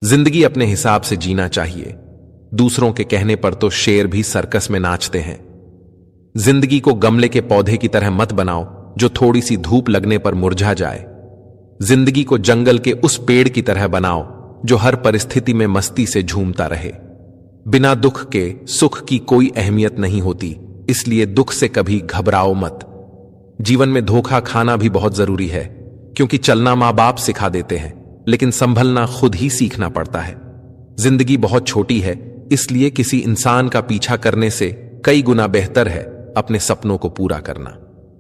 जिंदगी अपने हिसाब से जीना चाहिए। दूसरों के कहने पर तो शेर भी सर्कस में नाचते हैं। जिंदगी को गमले के पौधे की तरह मत बनाओ जो थोड़ी सी धूप लगने पर मुरझा जाए। जिंदगी को जंगल के उस पेड़ की तरह बनाओ जो हर परिस्थिति में मस्ती से झूमता रहे। बिना दुख के सुख की कोई अहमियत नहीं होती, इसलिए दुख से कभी घबराओ मत। जीवन में धोखा खाना भी बहुत जरूरी है, क्योंकि चलना मां बाप सिखा देते हैं, लेकिन संभलना खुद ही सीखना पड़ता है। जिंदगी बहुत छोटी है, इसलिए किसी इंसान का पीछा करने से कई गुना बेहतर है अपने सपनों को पूरा करना।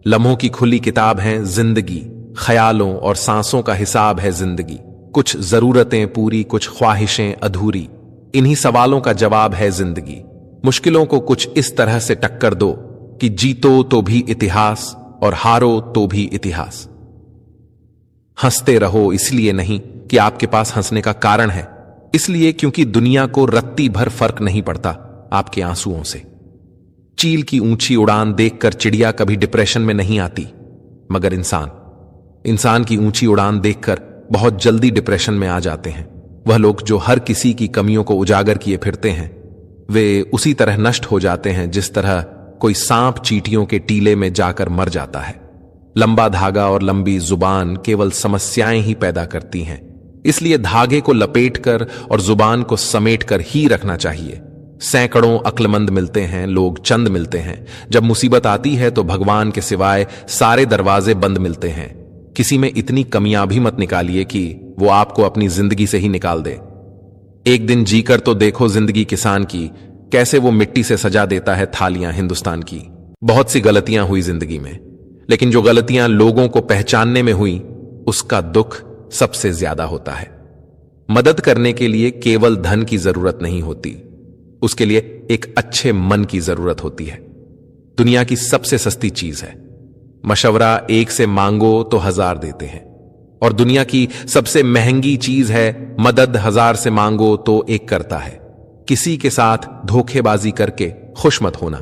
लम्हों की खुली किताब है जिंदगी, ख्यालों और सांसों का हिसाब है जिंदगी। कुछ जरूरतें पूरी, कुछ ख्वाहिशें अधूरी, इन्हीं सवालों का जवाब है जिंदगी। मुश्किलों को कुछ इस तरह से टक्कर दो कि जीतो तो भी इतिहास और हारो तो भी इतिहास। हंसते रहो इसलिए नहीं कि आपके पास हंसने का कारण है, इसलिए क्योंकि दुनिया को रत्ती भर फर्क नहीं पड़ता आपके आंसुओं से। चील की ऊंची उड़ान देखकर चिड़िया कभी डिप्रेशन में नहीं आती, मगर इंसान की ऊंची उड़ान देखकर बहुत जल्दी डिप्रेशन में आ जाते हैं। वह लोग जो हर किसी की कमियों को उजागर किए फिरते हैं, वे उसी तरह नष्ट हो जाते हैं जिस तरह कोई सांप चींटियों के टीले में जाकर मर जाता है। लंबा धागा और लंबी जुबान केवल समस्याएं ही पैदा करती हैं, इसलिए धागे को लपेटकर और जुबान को समेटकर ही रखना चाहिए। सैकड़ों अक्लमंद मिलते हैं, लोग चंद मिलते हैं। जब मुसीबत आती है तो भगवान के सिवाय सारे दरवाजे बंद मिलते हैं। किसी में इतनी कमियां भी मत निकालिए कि वो आपको अपनी जिंदगी से ही निकाल दे। एक दिन जीकर तो देखो जिंदगी किसान की, कैसे वो मिट्टी से सजा देता है थालियां हिंदुस्तान की। बहुत सी गलतियां हुई जिंदगी में, लेकिन जो गलतियां लोगों को पहचानने में हुई, उसका दुख सबसे ज्यादा होता है। मदद करने के लिए केवल धन की जरूरत नहीं होती, उसके लिए एक अच्छे मन की जरूरत होती है। दुनिया की सबसे सस्ती चीज है मशवरा, एक से मांगो तो 1000 देते हैं। और दुनिया की सबसे महंगी चीज है मदद, 1000 से मांगो तो एक करता है। किसी के साथ धोखेबाजी करके खुश मत होना।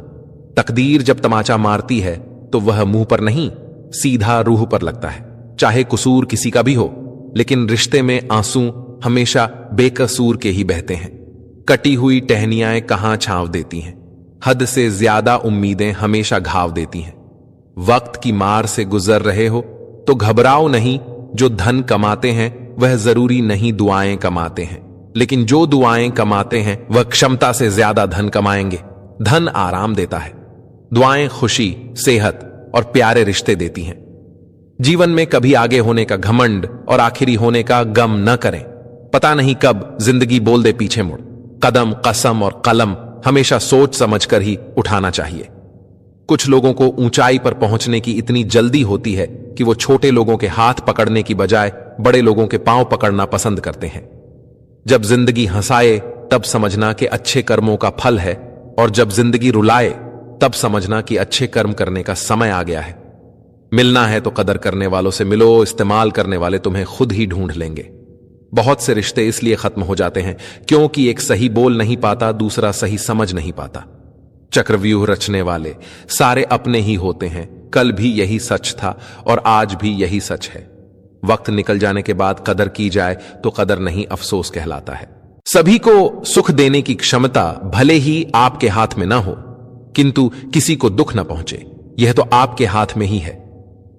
तकदीर जब तमाचा मारती है तो वह मुंह पर नहीं, सीधा रूह पर लगता है। चाहे कसूर किसी का भी हो, लेकिन रिश्ते में आंसू हमेशा बेकसूर के ही बहते हैं। कटी हुई टहनियां कहां छांव देती हैं, हद से ज्यादा उम्मीदें हमेशा घाव देती हैं। वक्त की मार से गुजर रहे हो तो घबराओ नहीं। जो धन कमाते हैं वह जरूरी नहीं दुआएं कमाते हैं, लेकिन जो दुआएं कमाते हैं वह क्षमता से ज्यादा धन कमाएंगे। धन आराम देता है, दुआएं खुशी, सेहत और प्यारे रिश्ते देती हैं। जीवन में कभी आगे होने का घमंड और आखिरी होने का गम न करें। पता नहीं कब जिंदगी बोल दे पीछे मुड़। कदम, कसम और कलम हमेशा सोच समझकर ही उठाना चाहिए। कुछ लोगों को ऊंचाई पर पहुंचने की इतनी जल्दी होती है कि वो छोटे लोगों के हाथ पकड़ने की बजाय बड़े लोगों के पांव पकड़ना पसंद करते हैं। जब जिंदगी हंसाए तब समझना कि अच्छे कर्मों का फल है, और जब जिंदगी रुलाए तब समझना कि अच्छे कर्म करने का समय आ गया है। मिलना है तो कदर करने वालों से मिलो, इस्तेमाल करने वाले तुम्हें खुद ही ढूंढ लेंगे। बहुत से रिश्ते इसलिए खत्म हो जाते हैं क्योंकि एक सही बोल नहीं पाता, दूसरा सही समझ नहीं पाता। चक्रव्यूह रचने वाले सारे अपने ही होते हैं। कल भी यही सच था और आज भी यही सच है। वक्त निकल जाने के बाद कदर की जाए तो कदर नहीं, अफसोस कहलाता है। सभी को सुख देने की क्षमता भले ही आपके हाथ में ना हो, किंतु किसी को दुख ना पहुंचे, यह तो आपके हाथ में ही है।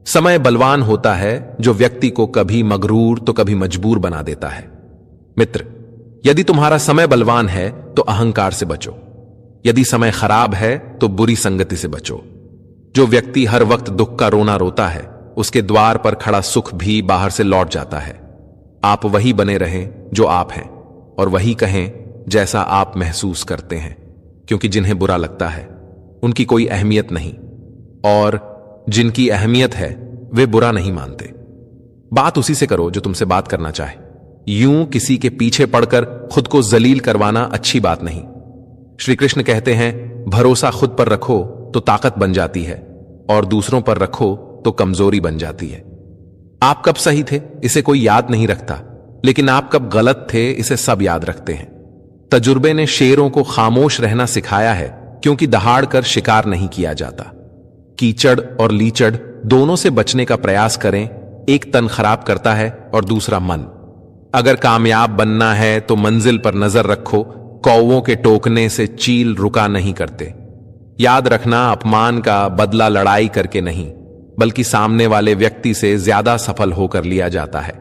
समय बलवान होता है जो व्यक्ति को कभी मगरूर तो कभी मजबूर बना देता है। मित्र, यदि तुम्हारा समय बलवान है तो अहंकार से बचो, यदि समय खराब है तो बुरी संगति से बचो। जो व्यक्ति हर वक्त दुख का रोना रोता है, उसके द्वार पर खड़ा सुख भी बाहर से लौट जाता है। आप वही बने रहें जो आप हैं, और वही कहें जैसा आप महसूस करते हैं, क्योंकि जिन्हें बुरा लगता है उनकी कोई अहमियत नहीं, और जिनकी अहमियत है वे बुरा नहीं मानते। बात उसी से करो जो तुमसे बात करना चाहे। यूं किसी के पीछे पड़कर खुद को जलील करवाना अच्छी बात नहीं। श्री कृष्ण कहते हैं, भरोसा खुद पर रखो तो ताकत बन जाती है, और दूसरों पर रखो तो कमजोरी बन जाती है। आप कब सही थे इसे कोई याद नहीं रखता, लेकिन आप कब गलत थे इसे सब याद रखते हैं। तजुर्बे ने शेरों को खामोश रहना सिखाया है, क्योंकि दहाड़ कर शिकार नहीं किया जाता। कीचड़ और लीचड़ दोनों से बचने का प्रयास करें। एक तन खराब करता है और दूसरा मन। अगर कामयाब बनना है तो मंजिल पर नजर रखो, कौवों के टोकने से चील रुका नहीं करते। याद रखना, अपमान का बदला लड़ाई करके नहीं, बल्कि सामने वाले व्यक्ति से ज्यादा सफल होकर लिया जाता है।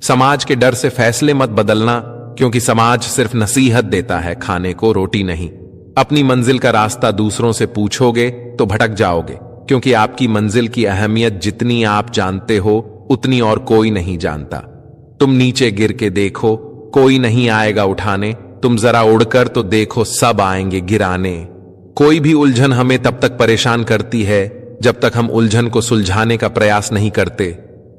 समाज के डर से फैसले मत बदलना, क्योंकि समाज सिर्फ नसीहत देता है, खाने को रोटी नहीं। अपनी मंजिल का रास्ता दूसरों से पूछोगे तो भटक जाओगे, क्योंकि आपकी मंजिल की अहमियत जितनी आप जानते हो उतनी और कोई नहीं जानता। तुम नीचे गिर के देखो, कोई नहीं आएगा उठाने। तुम जरा उड़कर तो देखो, सब आएंगे गिराने। कोई भी उलझन हमें तब तक परेशान करती है जब तक हम उलझन को सुलझाने का प्रयास नहीं करते।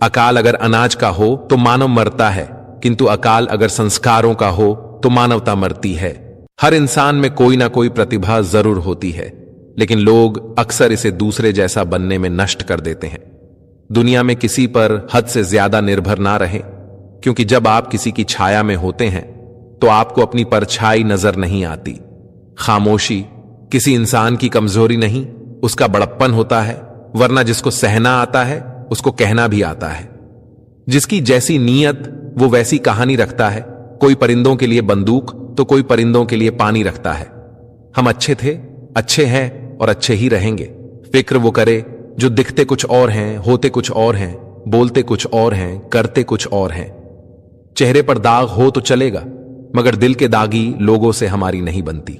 अकाल अगर अनाज का हो तो मानव मरता है, किंतु अकाल अगर संस्कारों का हो तो मानवता मरती है। हर इंसान में कोई ना कोई प्रतिभा जरूर होती है, लेकिन लोग अक्सर इसे दूसरे जैसा बनने में नष्ट कर देते हैं। दुनिया में किसी पर हद से ज्यादा निर्भर ना रहें, क्योंकि जब आप किसी की छाया में होते हैं तो आपको अपनी परछाई नजर नहीं आती। खामोशी किसी इंसान की कमजोरी नहीं, उसका बड़प्पन होता है, वरना जिसको सहना आता है उसको कहना भी आता है। जिसकी जैसी नीयत वो वैसी कहानी रखता है। कोई परिंदों के लिए बंदूक तो कोई परिंदों के लिए पानी रखता है। हम अच्छे थे, अच्छे हैं और अच्छे ही रहेंगे। फिक्र वो करे जो दिखते कुछ और हैं, होते कुछ और हैं, बोलते कुछ और हैं, करते कुछ और हैं। चेहरे पर दाग हो तो चलेगा, मगर दिल के दागी लोगों से हमारी नहीं बनती।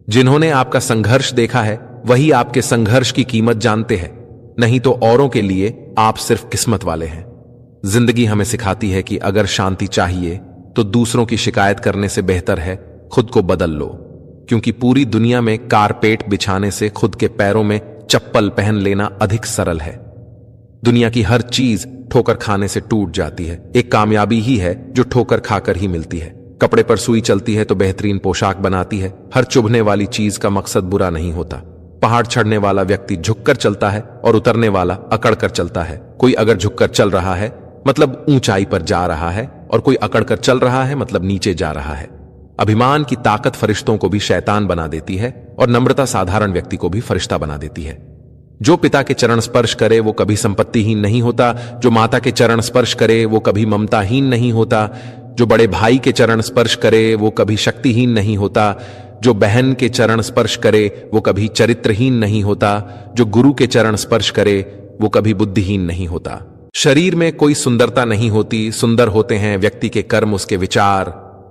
जिन्होंने आपका संघर्ष देखा है वही आपके संघर्ष की कीमत जानते हैं, नहीं तो औरों के लिए आप सिर्फ किस्मत वाले हैं। जिंदगी हमें सिखाती है कि अगर शांति चाहिए तो दूसरों की शिकायत करने से बेहतर है खुद को बदल लो, क्योंकि पूरी दुनिया में कारपेट बिछाने से खुद के पैरों में चप्पल पहन लेना अधिक सरल है। दुनिया की हर चीज ठोकर खाने से टूट जाती है। एक कामयाबी ही है जो ठोकर खाकर ही मिलती है। कपड़े पर सुई चलती है तो बेहतरीन पोशाक बनाती है। हर चुभने वाली चीज का मकसद बुरा नहीं होता। पहाड़ चढ़ने वाला व्यक्ति झुककर चलता है और उतरने वाला अकड़कर चलता है। कोई अगर झुककर चल रहा है मतलब ऊंचाई पर जा रहा है, और कोई अकड़कर चल रहा है मतलब नीचे जा रहा है। अभिमान की ताकत फरिश्तों को भी शैतान बना देती है, और नम्रता साधारण व्यक्ति को भी फरिश्ता बना देती है। जो पिता के चरण स्पर्श करे वो कभी संपत्तिहीन नहीं होता। जो माता के चरण स्पर्श करे वो कभी ममताहीन नहीं होता। जो बड़े भाई के चरण स्पर्श करे वो कभी शक्तिहीन नहीं होता। जो बहन के चरण स्पर्श करे वो कभी चरित्रहीन नहीं होता। जो गुरु के चरण स्पर्श करे वो कभी बुद्धिहीन नहीं होता। शरीर में कोई सुंदरता नहीं होती, सुंदर होते हैं व्यक्ति के कर्म, उसके विचार,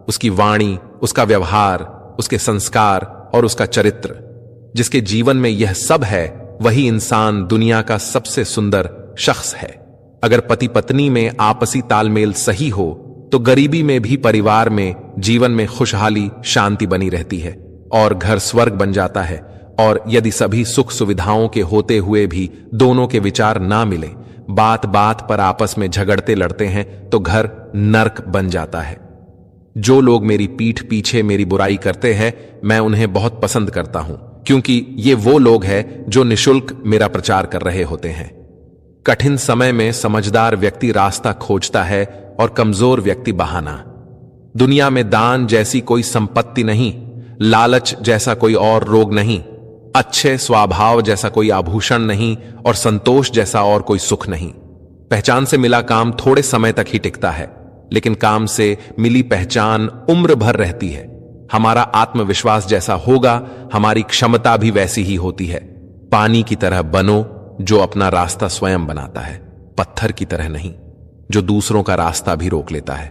उसकी वाणी, उसका व्यवहार, उसके संस्कार और उसका चरित्र। जिसके जीवन में यह सब है वही इंसान दुनिया का सबसे सुंदर शख्स है। अगर पति पत्नी में आपसी तालमेल सही हो तो गरीबी में भी परिवार में, जीवन में खुशहाली, शांति बनी रहती है और घर स्वर्ग बन जाता है। और यदि सभी सुख सुविधाओं के होते हुए भी दोनों के विचार ना मिले, बात बात पर आपस में झगड़ते लड़ते हैं, तो घर नर्क बन जाता है। जो लोग मेरी पीठ पीछे मेरी बुराई करते हैं, मैं उन्हें बहुत पसंद करता हूं, क्योंकि ये वो लोग हैं जो निशुल्क मेरा प्रचार कर रहे होते हैं। कठिन समय में समझदार व्यक्ति रास्ता खोजता है और कमजोर व्यक्ति बहाना। दुनिया में दान जैसी कोई संपत्ति नहीं, लालच जैसा कोई और रोग नहीं, अच्छे स्वभाव जैसा कोई आभूषण नहीं और संतोष जैसा और कोई सुख नहीं। पहचान से मिला काम थोड़े समय तक ही टिकता है, लेकिन काम से मिली पहचान उम्र भर रहती है। हमारा आत्मविश्वास जैसा होगा, हमारी क्षमता भी वैसी ही होती है। पानी की तरह बनो जो अपना रास्ता स्वयं बनाता है, पत्थर की तरह नहीं जो दूसरों का रास्ता भी रोक लेता है।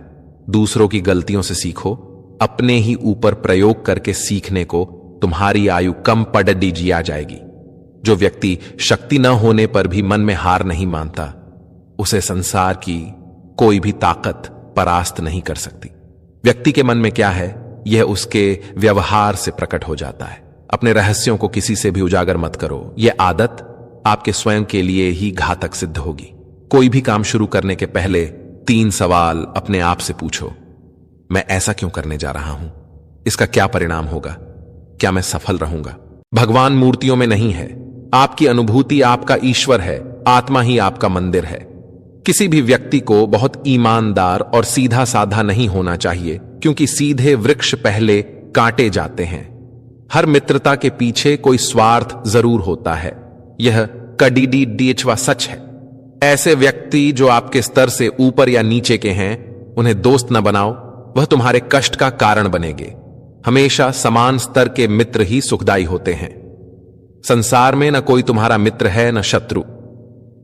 दूसरों की गलतियों से सीखो, अपने ही ऊपर प्रयोग करके सीखने को तुम्हारी आयु कम पड़डी जिया जाएगी। जो व्यक्ति शक्ति न होने पर भी मन में हार नहीं मानता, उसे संसार की कोई भी ताकत परास्त नहीं कर सकती। व्यक्ति के मन में क्या है यह उसके व्यवहार से प्रकट हो जाता है। अपने रहस्यों को किसी से भी उजागर मत करो, यह आदत आपके स्वयं के लिए ही घातक सिद्ध होगी। कोई भी काम शुरू करने के पहले 3 सवाल अपने आप से पूछो। मैं ऐसा क्यों करने जा रहा हूं? इसका क्या परिणाम होगा? क्या मैं सफल रहूंगा? भगवान मूर्तियों में नहीं है। आपकी अनुभूति आपका ईश्वर है, आत्मा ही आपका मंदिर है। किसी भी व्यक्ति को बहुत ईमानदार और सीधा साधा नहीं होना चाहिए, क्योंकि सीधे वृक्ष पहले काटे जाते हैं। हर मित्रता के पीछे कोई स्वार्थ जरूर होता है, यह कड़ीडी डीएचवा सच है। ऐसे व्यक्ति जो आपके स्तर से ऊपर या नीचे के हैं, उन्हें दोस्त न बनाओ, वह तुम्हारे कष्ट का कारण बनेंगे। हमेशा समान स्तर के मित्र ही सुखदायी होते हैं। संसार में न कोई तुम्हारा मित्र है न शत्रु,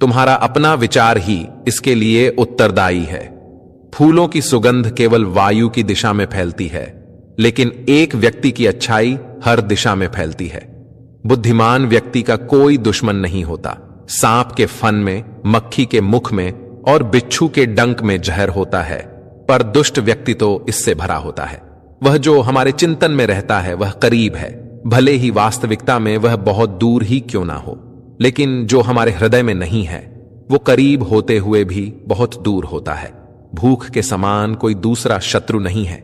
तुम्हारा अपना विचार ही इसके लिए उत्तरदायी है। फूलों की सुगंध केवल वायु की दिशा में फैलती है, लेकिन एक व्यक्ति की अच्छाई हर दिशा में फैलती है। बुद्धिमान व्यक्ति का कोई दुश्मन नहीं होता। सांप के फन में, मक्खी के मुख में और बिच्छू के डंक में जहर होता है, पर दुष्ट व्यक्ति तो इससे भरा होता है। वह जो हमारे चिंतन में रहता है वह करीब है, भले ही वास्तविकता में वह बहुत दूर ही क्यों ना हो। लेकिन जो हमारे हृदय में नहीं है वो करीब होते हुए भी बहुत दूर होता है। भूख के समान कोई दूसरा शत्रु नहीं है।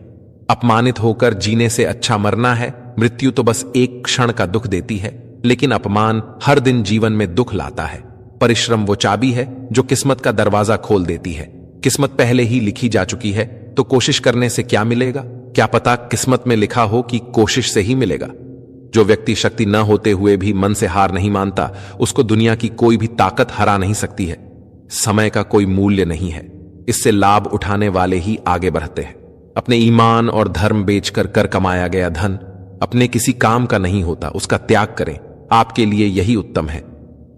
अपमानित होकर जीने से अच्छा मरना है। मृत्यु तो बस एक क्षण का दुख देती है, लेकिन अपमान हर दिन जीवन में दुख लाता है। परिश्रम वो चाबी है जो किस्मत का दरवाजा खोल देती है। किस्मत पहले ही लिखी जा चुकी है, तो कोशिश करने से क्या मिलेगा? क्या पता किस्मत में लिखा हो कि कोशिश से ही मिलेगा। जो व्यक्ति शक्ति न होते हुए भी मन से हार नहीं मानता, उसको दुनिया की कोई भी ताकत हरा नहीं सकती है। समय का कोई मूल्य नहीं है, इससे लाभ उठाने वाले ही आगे बढ़ते हैं। अपने ईमान और धर्म बेचकर कर कमाया गया धन अपने किसी काम का नहीं होता, उसका त्याग करें, आपके लिए यही उत्तम है।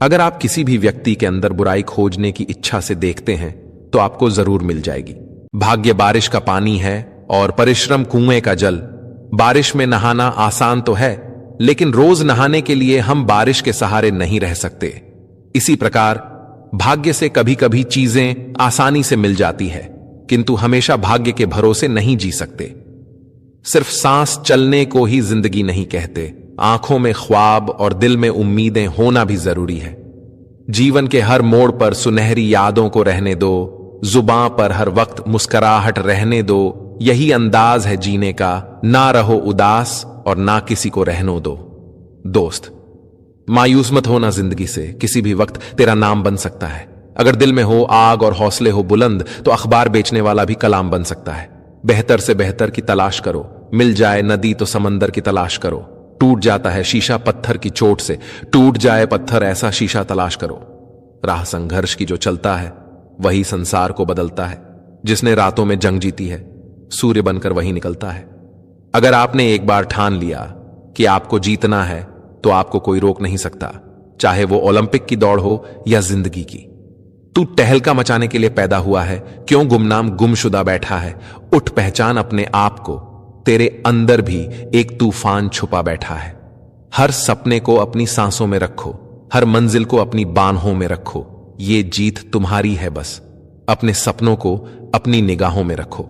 अगर आप किसी भी व्यक्ति के अंदर बुराई खोजने की इच्छा से देखते हैं तो आपको जरूर मिल जाएगी। भाग्य बारिश का पानी है और परिश्रम कुएं का जल। बारिश में नहाना आसान तो है, लेकिन रोज नहाने के लिए हम बारिश के सहारे नहीं रह सकते। इसी प्रकार भाग्य से कभी कभी चीजें आसानी से मिल जाती है, किंतु हमेशा भाग्य के भरोसे नहीं जी सकते। सिर्फ सांस चलने को ही जिंदगी नहीं कहते, आंखों में ख्वाब और दिल में उम्मीदें होना भी जरूरी है। जीवन के हर मोड़ पर सुनहरी यादों को रहने दो, जुबां पर हर वक्त मुस्कुराहट रहने दो। यही अंदाज है जीने का, ना रहो उदास और ना किसी को रहने दो। दोस्त, मायूस मत होना जिंदगी से, किसी भी वक्त तेरा नाम बन सकता है। अगर दिल में हो आग और हौसले हो बुलंद, तो अखबार बेचने वाला भी कलाम बन सकता है। बेहतर से बेहतर की तलाश करो, मिल जाए नदी तो समंदर की तलाश करो। टूट जाता है शीशा पत्थर की चोट से, टूट जाए पत्थर ऐसा शीशा तलाश करो। राह संघर्ष की जो चलता है वही संसार को बदलता है। जिसने रातों में जंग जीती है सूर्य बनकर वही निकलता है। अगर आपने एक बार ठान लिया कि आपको जीतना है तो आपको कोई रोक नहीं सकता, चाहे वो ओलंपिक की दौड़ हो या जिंदगी की। तू टहलका मचाने के लिए पैदा हुआ है, क्यों गुमनाम गुमशुदा बैठा है? उठ पहचान अपने आप को, तेरे अंदर भी एक तूफान छुपा बैठा है। हर सपने को अपनी सांसों में रखो, हर मंजिल को अपनी बाहों में रखो। ये जीत तुम्हारी है, बस अपने सपनों को अपनी निगाहों में रखो।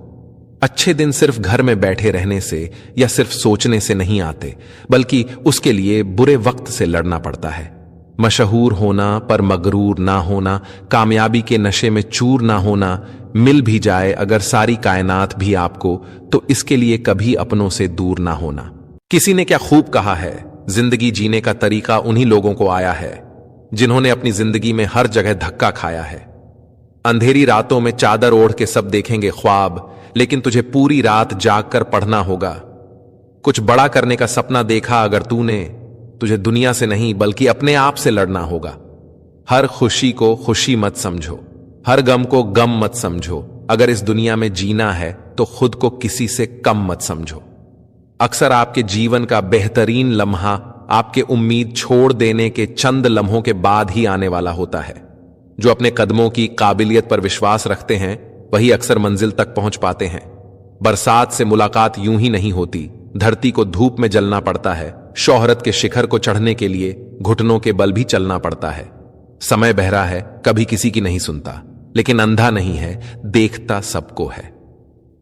अच्छे दिन सिर्फ घर में बैठे रहने से या सिर्फ सोचने से नहीं आते, बल्कि उसके लिए बुरे वक्त से लड़ना पड़ता है। मशहूर होना पर मगरूर ना होना, कामयाबी के नशे में चूर ना होना, मिल भी जाए अगर सारी कायनात भी आपको, तो इसके लिए कभी अपनों से दूर ना होना। किसी ने क्या खूब कहा है, जिंदगी जीने का तरीका उन्हीं लोगों को आया है जिन्होंने अपनी जिंदगी में हर जगह धक्का खाया है। अंधेरी रातों में चादर ओढ़ के सब देखेंगे ख्वाब, लेकिन तुझे पूरी रात जागकर पढ़ना होगा। कुछ बड़ा करने का सपना देखा अगर तूने, तुझे दुनिया से नहीं बल्कि अपने आप से लड़ना होगा। हर खुशी को खुशी मत समझो, हर गम को गम मत समझो। अगर इस दुनिया में जीना है तो खुद को किसी से कम मत समझो। अक्सर आपके जीवन का बेहतरीन लम्हा आपके उम्मीद छोड़ देने के चंद लम्हों के बाद ही आने वाला होता है। जो अपने कदमों की काबिलियत पर विश्वास रखते हैं वही अक्सर मंजिल तक पहुंच पाते हैं। बरसात से मुलाकात यूं ही नहीं होती, धरती को धूप में जलना पड़ता है। शोहरत के शिखर को चढ़ने के लिए घुटनों के बल भी चलना पड़ता है। समय बहरा है, कभी किसी की नहीं सुनता, लेकिन अंधा नहीं है, देखता सबको है।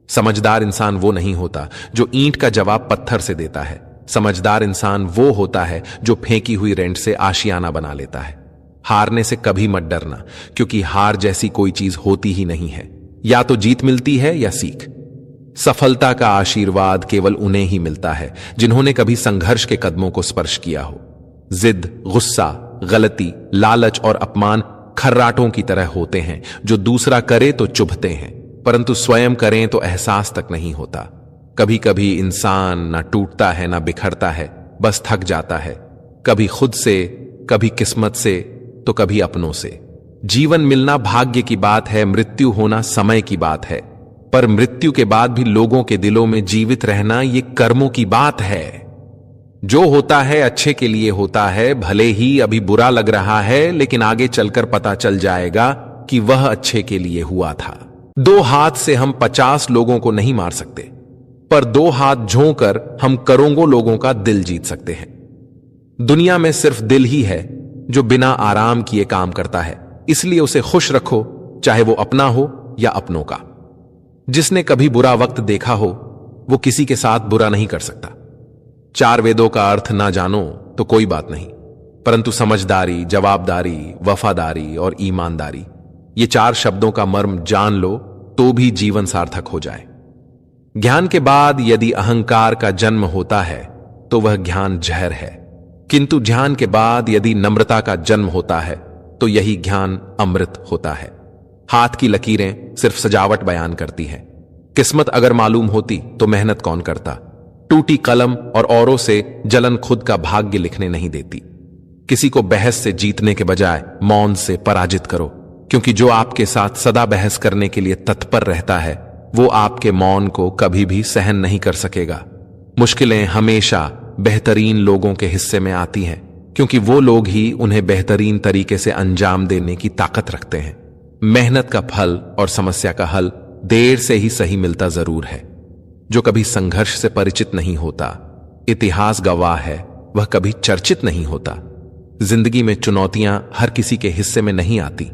समझदार इंसान वो नहीं होता जो ईंट का जवाब पत्थर से देता है। समझदार इंसान वो होता है जो फेंकी हुई रेंट से आशियाना बना लेता है। हारने से कभी मत डरना, क्योंकि हार जैसी कोई चीज होती ही नहीं है। या तो जीत मिलती है या सीख। सफलता का आशीर्वाद केवल उन्हें ही मिलता है जिन्होंने कभी संघर्ष के कदमों को स्पर्श किया हो। जिद, गुस्सा, गलती, लालच और अपमान खर्राटों की तरह होते हैं जो दूसरा करे तो चुभते हैं, परंतु स्वयं करें तो एहसास तक नहीं होता। कभी कभी इंसान ना टूटता है ना बिखरता है, बस थक जाता है, कभी खुद से, कभी किस्मत से, तो कभी अपनों से। जीवन मिलना भाग्य की बात है, मृत्यु होना समय की बात है। पर मृत्यु के बाद भी लोगों के दिलों में जीवित रहना ये कर्मों की बात है। जो होता है अच्छे के लिए होता है, भले ही अभी बुरा लग रहा है, लेकिन आगे चलकर पता चल जाएगा कि वह अच्छे के लिए हुआ था। 2 हाथ से हम 50 लोगों को नहीं मार सकते, पर 2 हाथ झोंकर हम करोड़ों लोगों का दिल जीत सकते हैं। दुनिया में सिर्फ दिल ही है जो बिना आराम किए काम करता है, इसलिए उसे खुश रखो, चाहे वो अपना हो या अपनों का। जिसने कभी बुरा वक्त देखा हो वो किसी के साथ बुरा नहीं कर सकता। 4 वेदों का अर्थ ना जानो तो कोई बात नहीं, परंतु समझदारी, जवाबदारी, वफादारी और ईमानदारी, ये 4 शब्दों का मर्म जान लो तो भी जीवन सार्थक हो जाए। ज्ञान के बाद यदि अहंकार का जन्म होता है तो वह ज्ञान जहर है, किंतु ज्ञान के बाद यदि नम्रता का जन्म होता है तो यही ज्ञान अमृत होता है। हाथ की लकीरें सिर्फ सजावट बयान करती हैं। किस्मत अगर मालूम होती तो मेहनत कौन करता। टूटी कलम और औरों से जलन खुद का भाग्य लिखने नहीं देती। किसी को बहस से जीतने के बजाय मौन से पराजित करो, क्योंकि जो आपके साथ सदा बहस करने के लिए तत्पर रहता है वो आपके मौन को कभी भी सहन नहीं कर सकेगा। मुश्किलें हमेशा बेहतरीन लोगों के हिस्से में आती हैं, क्योंकि वो लोग ही उन्हें बेहतरीन तरीके से अंजाम देने की ताकत रखते हैं। मेहनत का फल और समस्या का हल देर से ही सही मिलता जरूर है। जो कभी संघर्ष से परिचित नहीं होता, इतिहास गवाह है, वह कभी चर्चित नहीं होता। जिंदगी में चुनौतियां हर किसी के हिस्से में नहीं आती,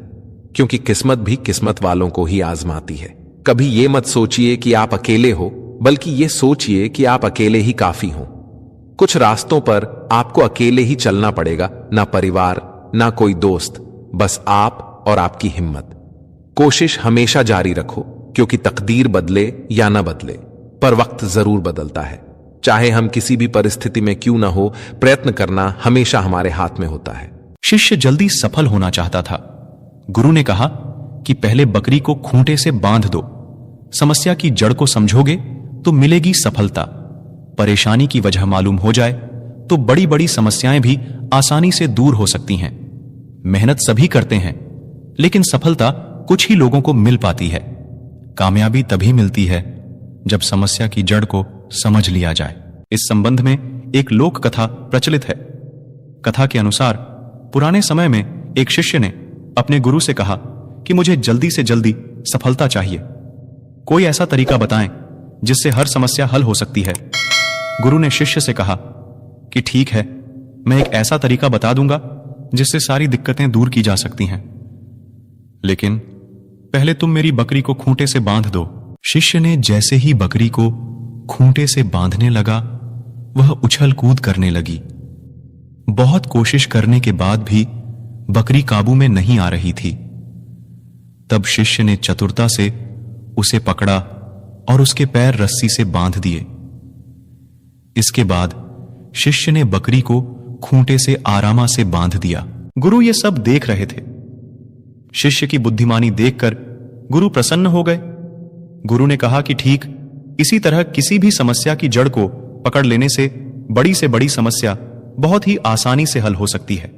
क्योंकि किस्मत भी किस्मत वालों को ही आजमाती है। कभी यह मत सोचिए कि आप अकेले हो, बल्कि यह सोचिए कि आप अकेले ही काफी हो। कुछ रास्तों पर आपको अकेले ही चलना पड़ेगा, ना परिवार, ना कोई दोस्त, बस आप और आपकी हिम्मत। कोशिश हमेशा जारी रखो, क्योंकि तकदीर बदले या ना बदले, पर वक्त जरूर बदलता है। चाहे हम किसी भी परिस्थिति में क्यों ना हो, प्रयत्न करना हमेशा हमारे हाथ में होता है। शिष्य जल्दी सफल होना चाहता था। गुरु ने कहा कि पहले बकरी को खूंटे से बांध दो। समस्या की जड़ को समझोगे तो मिलेगी सफलता। परेशानी की वजह मालूम हो जाए तो बड़ी बड़ी समस्याएं भी आसानी से दूर हो सकती हैं। मेहनत सभी करते हैं, लेकिन सफलता कुछ ही लोगों को मिल पाती है। कामयाबी तभी मिलती है जब समस्या की जड़ को समझ लिया जाए। इस संबंध में एक लोक कथा प्रचलित है। कथा के अनुसार पुराने समय में एक शिष्य ने अपने गुरु से कहा कि मुझे जल्दी से जल्दी सफलता चाहिए, कोई ऐसा तरीका बताएं जिससे हर समस्या हल हो सकती है। गुरु ने शिष्य से कहा कि ठीक है, मैं एक ऐसा तरीका बता दूंगा जिससे सारी दिक्कतें दूर की जा सकती हैं, लेकिन पहले तुम मेरी बकरी को खूंटे से बांध दो। शिष्य ने जैसे ही बकरी को खूंटे से बांधने लगा, वह उछल कूद करने लगी। बहुत कोशिश करने के बाद भी बकरी काबू में नहीं आ रही थी। तब शिष्य ने चतुरता से उसे पकड़ा और उसके पैर रस्सी से बांध दिए। इसके बाद शिष्य ने बकरी को खूंटे से आरामा से बांध दिया। गुरु ये सब देख रहे थे। शिष्य की बुद्धिमानी देखकर गुरु प्रसन्न हो गए। गुरु ने कहा कि ठीक इसी तरह किसी भी समस्या की जड़ को पकड़ लेने से बड़ी समस्या बहुत ही आसानी से हल हो सकती है।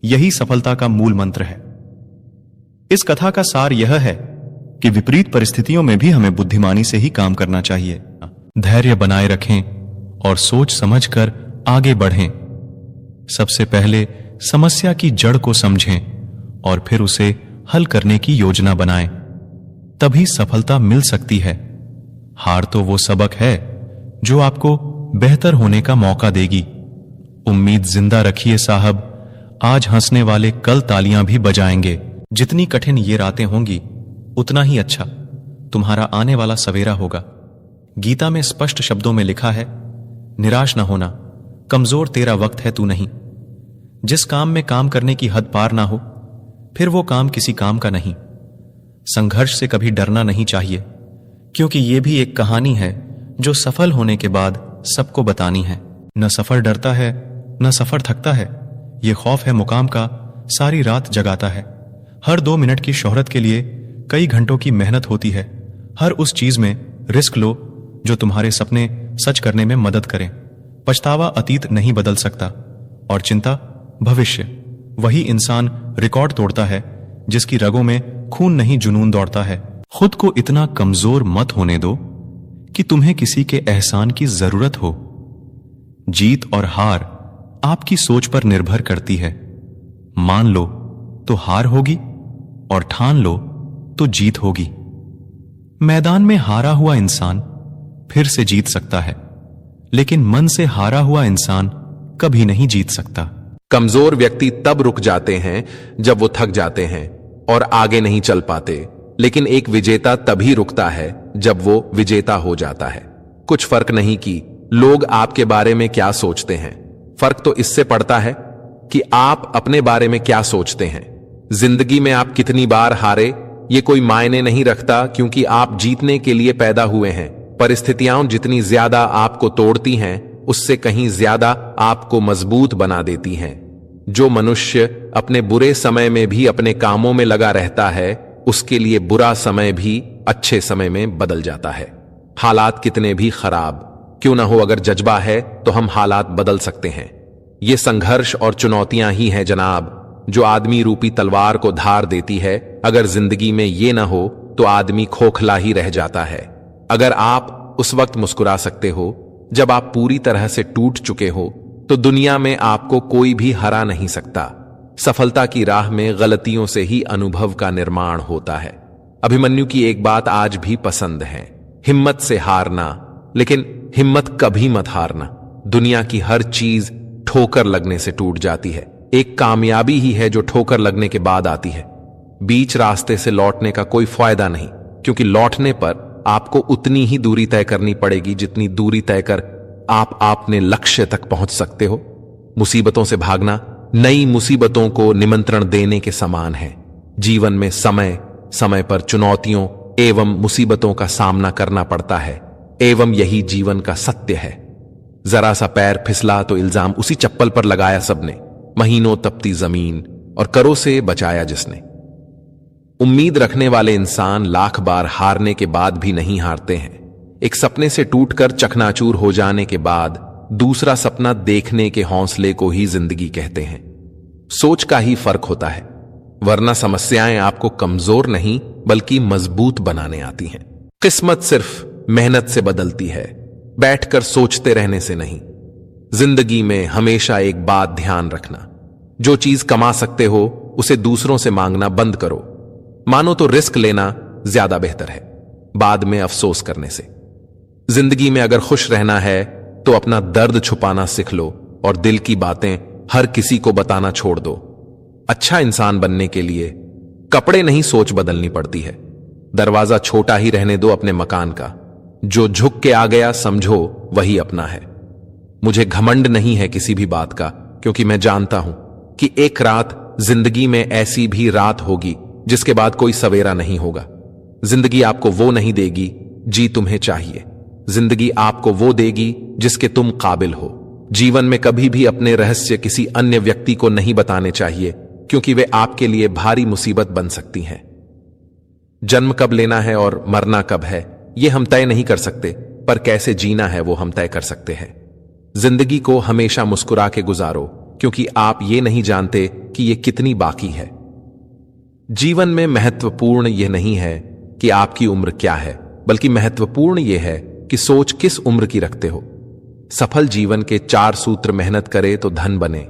यही सफलता का मूल मंत्र है। इस कथा का सार यह है कि विपरीत परिस्थितियों में भी हमें बुद्धिमानी से ही काम करना चाहिए। धैर्य बनाए रखें और सोच समझकर आगे बढ़ें। सबसे पहले समस्या की जड़ को समझें और फिर उसे हल करने की योजना बनाएं। तभी सफलता मिल सकती है। हार तो वो सबक है जो आपको बेहतर होने का मौका देगी। उम्मीद जिंदा रखिए साहब, आज हंसने वाले कल तालियां भी बजाएंगे। जितनी कठिन ये रातें होंगी उतना ही अच्छा तुम्हारा आने वाला सवेरा होगा। गीता में स्पष्ट शब्दों में लिखा है, निराश न होना, कमजोर तेरा वक्त है तू नहीं। जिस काम में काम करने की हद पार ना हो, फिर वो काम किसी काम का नहीं। संघर्ष से कभी डरना नहीं चाहिए, क्योंकि ये भी एक कहानी है जो सफल होने के बाद सबको बतानी है। न सफर डरता है, न सफर थकता है। ये खौफ है मुकाम का, सारी रात जगाता है। हर 2 मिनट की शोहरत के लिए कई घंटों की मेहनत होती है। हर उस चीज में रिस्क लो जो तुम्हारे सपने सच करने में मदद करें। पछतावा अतीत नहीं बदल सकता और चिंता भविष्य। वही इंसान रिकॉर्ड तोड़ता है जिसकी रगों में खून नहीं जुनून दौड़ता है। खुद को इतना कमजोर मत होने दो कि तुम्हें किसी के एहसान की जरूरत हो। जीत और हार आपकी सोच पर निर्भर करती है। मान लो तो हार होगी और ठान लो तो जीत होगी। मैदान में हारा हुआ इंसान फिर से जीत सकता है, लेकिन मन से हारा हुआ इंसान कभी नहीं जीत सकता। कमजोर व्यक्ति तब रुक जाते हैं जब वो थक जाते हैं और आगे नहीं चल पाते, लेकिन एक विजेता तभी रुकता है जब वो विजेता हो जाता है। कुछ फर्क नहीं कि लोग आपके बारे में क्या सोचते हैं, फर्क तो इससे पड़ता है कि आप अपने बारे में क्या सोचते हैं। जिंदगी में आप कितनी बार हारे ये कोई मायने नहीं रखता, क्योंकि आप जीतने के लिए पैदा हुए हैं। परिस्थितियां जितनी ज्यादा आपको तोड़ती हैं, उससे कहीं ज्यादा आपको मजबूत बना देती हैं। जो मनुष्य अपने बुरे समय में भी अपने कामों में लगा रहता है, उसके लिए बुरा समय भी अच्छे समय में बदल जाता है। हालात कितने भी खराब क्यों ना हो, अगर जज्बा है तो हम हालात बदल सकते हैं। ये संघर्ष और चुनौतियां ही हैं जनाब, जो आदमी रूपी तलवार को धार देती है। अगर जिंदगी में ये ना हो तो आदमी खोखला ही रह जाता है। अगर आप उस वक्त मुस्कुरा सकते हो जब आप पूरी तरह से टूट चुके हो, तो दुनिया में आपको कोई भी हरा नहीं सकता। सफलता की राह में गलतियों से ही अनुभव का निर्माण होता है। अभिमन्यु की एक बात आज भी पसंद है, हिम्मत से हारना, लेकिन हिम्मत कभी मत हारना। दुनिया की हर चीज ठोकर लगने से टूट जाती है। एक कामयाबी ही है जो ठोकर लगने के बाद आती है। बीच रास्ते से लौटने का कोई फायदा नहीं, क्योंकि लौटने पर आपको उतनी ही दूरी तय करनी पड़ेगी जितनी दूरी तय कर आप अपने लक्ष्य तक पहुंच सकते हो। मुसीबतों से भागना नई मुसीबतों को निमंत्रण देने के समान है। जीवन में समय समय पर चुनौतियों एवं मुसीबतों का सामना करना पड़ता है, एवं यही जीवन का सत्य है। जरा सा पैर फिसला तो इल्जाम उसी चप्पल पर लगाया सबने, महीनों तपती जमीन और करों से बचाया जिसने। उम्मीद रखने वाले इंसान लाख बार हारने के बाद भी नहीं हारते हैं। एक सपने से टूटकर चकनाचूर हो जाने के बाद दूसरा सपना देखने के हौसले को ही जिंदगी कहते हैं। सोच का ही फर्क होता है, वरना समस्याएं आपको कमजोर नहीं बल्कि मजबूत बनाने आती हैं। किस्मत सिर्फ मेहनत से बदलती है, बैठकर सोचते रहने से नहीं। जिंदगी में हमेशा एक बात ध्यान रखना, जो चीज कमा सकते हो उसे दूसरों से मांगना बंद करो। मानो तो रिस्क लेना ज्यादा बेहतर है बाद में अफसोस करने से। जिंदगी में अगर खुश रहना है तो अपना दर्द छुपाना सीख लो और दिल की बातें हर किसी को बताना छोड़ दो। अच्छा इंसान बनने के लिए कपड़े नहीं सोच बदलनी पड़ती है। दरवाजा छोटा ही रहने दो अपने मकान का, जो झुक के आ गया समझो वही अपना है। मुझे घमंड नहीं है किसी भी बात का, क्योंकि मैं जानता हूं कि एक रात जिंदगी में ऐसी भी रात होगी जिसके बाद कोई सवेरा नहीं होगा। जिंदगी आपको वो नहीं देगी जी तुम्हें चाहिए, जिंदगी आपको वो देगी जिसके तुम काबिल हो। जीवन में कभी भी अपने रहस्य किसी अन्य व्यक्ति को नहीं बताने चाहिए, क्योंकि वे आपके लिए भारी मुसीबत बन सकती हैं। जन्म कब लेना है और मरना कब है यह हम तय नहीं कर सकते, पर कैसे जीना है वो हम तय कर सकते हैं। जिंदगी को हमेशा मुस्कुरा के गुजारो, क्योंकि आप ये नहीं जानते कि ये कितनी बाकी है। जीवन में महत्वपूर्ण यह नहीं है कि आपकी उम्र क्या है, बल्कि महत्वपूर्ण यह है कि सोच किस उम्र की रखते हो। सफल जीवन के 4 सूत्र: मेहनत करे तो धन बने,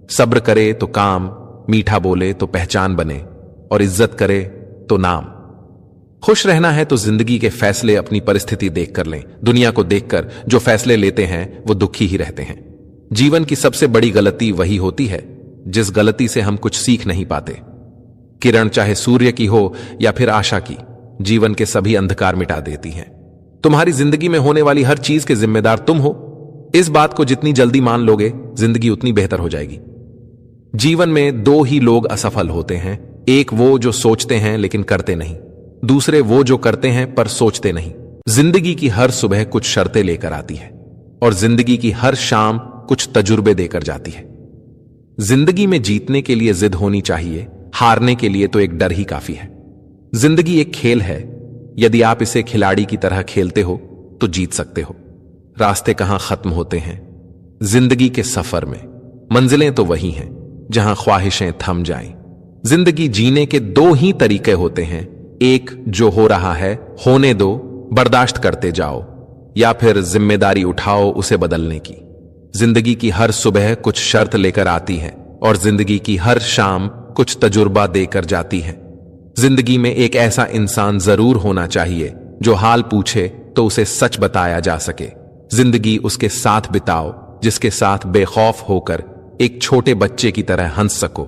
सब्र करे तो काम, मीठा बोले तो पहचान बने, और इज्जत करे तो नाम। खुश रहना है तो जिंदगी के फैसले अपनी परिस्थिति देखकर लें। दुनिया को देखकर जो फैसले लेते हैं वो दुखी ही रहते हैं। जीवन की सबसे बड़ी गलती वही होती है जिस गलती से हम कुछ सीख नहीं पाते। किरण चाहे सूर्य की हो या फिर आशा की, जीवन के सभी अंधकार मिटा देती हैं। तुम्हारी जिंदगी में होने वाली हर चीज के जिम्मेदार तुम हो। इस बात को जितनी जल्दी मान लोगे, जिंदगी उतनी बेहतर हो जाएगी। जीवन में 2 ही लोग असफल होते हैं, एक वो जो सोचते हैं लेकिन करते नहीं, दूसरे वो जो करते हैं पर सोचते नहीं। जिंदगी की हर सुबह कुछ शर्तें लेकर आती है और जिंदगी की हर शाम कुछ तजुर्बे देकर जाती है। जिंदगी में जीतने के लिए जिद होनी चाहिए, हारने के लिए तो एक डर ही काफी है। जिंदगी एक खेल है, यदि आप इसे खिलाड़ी की तरह खेलते हो तो जीत सकते हो। रास्ते कहां खत्म होते हैं जिंदगी के सफर में, मंजिलें तो वही हैं जहां ख्वाहिशें थम जाएं। जिंदगी जीने के 2 ही तरीके होते हैं, एक जो हो रहा है होने दो, बर्दाश्त करते जाओ, या फिर जिम्मेदारी उठाओ उसे बदलने की। जिंदगी की हर सुबह कुछ शर्त लेकर आती है और जिंदगी की हर शाम कुछ तजुर्बा देकर जाती है। जिंदगी में एक ऐसा इंसान जरूर होना चाहिए जो हाल पूछे तो उसे सच बताया जा सके। जिंदगी उसके साथ बिताओ जिसके साथ बेखौफ होकर एक छोटे बच्चे की तरह हंस सको।